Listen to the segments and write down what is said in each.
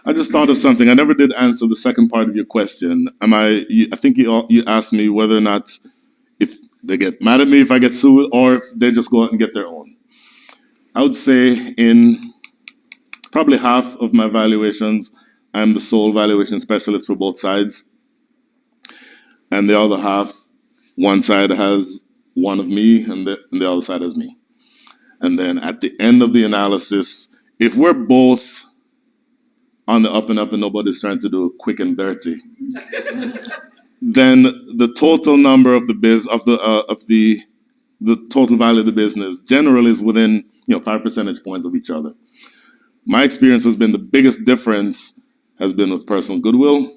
I just thought of something. I never did answer the second part of your question. I think you asked me whether or not if they get mad at me if I get sued or if they just go out and get their own. I would say in probably half of my valuations, I'm the sole valuation specialist for both sides. And the other half, one side has one of me and the other side has me. And then at the end of the analysis, if we're both on the up and up and nobody's trying to do it quick and dirty, then the total number of the total value of the business generally is within 5 percentage points of each other. My experience has been the biggest difference has been with personal goodwill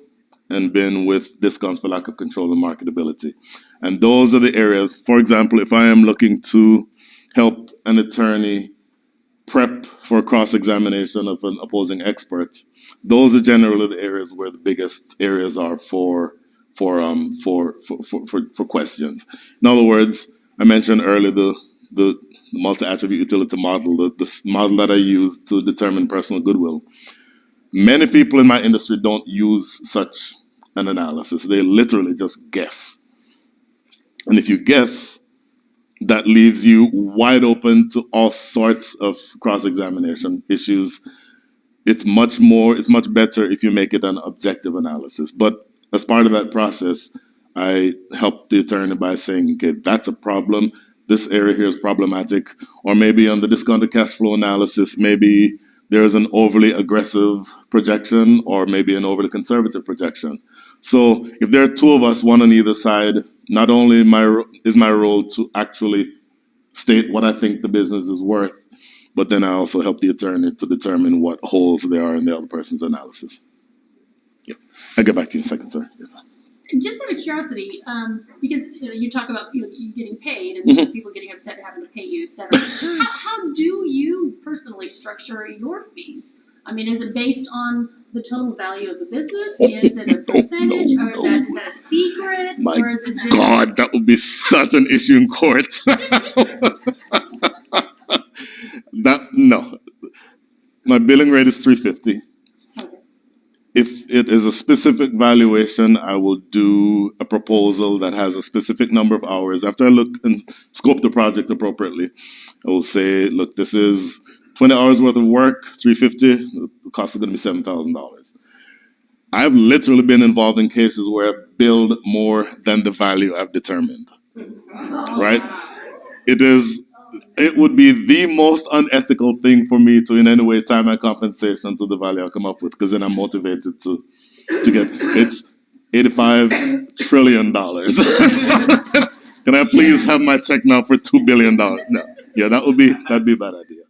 and been with discounts for lack of control and marketability. And those are the areas, for example, if I am looking to help an attorney prep for cross-examination of an opposing expert, those are generally the areas where the biggest areas are for questions. In other words, I mentioned earlier the multi-attribute utility model, the model that I use to determine personal goodwill. Many people in my industry don't use such an analysis. They literally just guess. And if you guess, that leaves you wide open to all sorts of cross-examination issues. It's much better if you make it an objective analysis. But as part of that process, I help the attorney by saying, okay, that's a problem. This area here is problematic. Or maybe on the discounted cash flow analysis, maybe there's an overly aggressive projection or maybe an overly conservative projection. So if there are two of us, one on either side, not only is my role to actually state what I think the business is worth, but then I also help the attorney to determine what holes there are in the other person's analysis. Yeah. I'll get back to you in a second, sir. Yeah. Just out of curiosity, because you talk about you getting paid and people getting upset having to pay you, etc. How do you personally structure your fees? I mean, is it based on the total value of the business? Is it a percentage, or is that a secret? My or is it just God, that would be such an issue in court. No, my billing rate is $350. If it is a specific valuation, I will do a proposal that has a specific number of hours. After I look and scope the project appropriately, I will say, look, this is 20 hours worth of work, $350, the cost is going to be $7,000. I've literally been involved in cases where I've billed more than the value I've determined, right? It would be the most unethical thing for me to in any way tie my compensation to the value I come up with, because then I'm motivated to get, it's $85 trillion. Can I please have my check now for $2 billion? No. Yeah, that'd be a bad idea.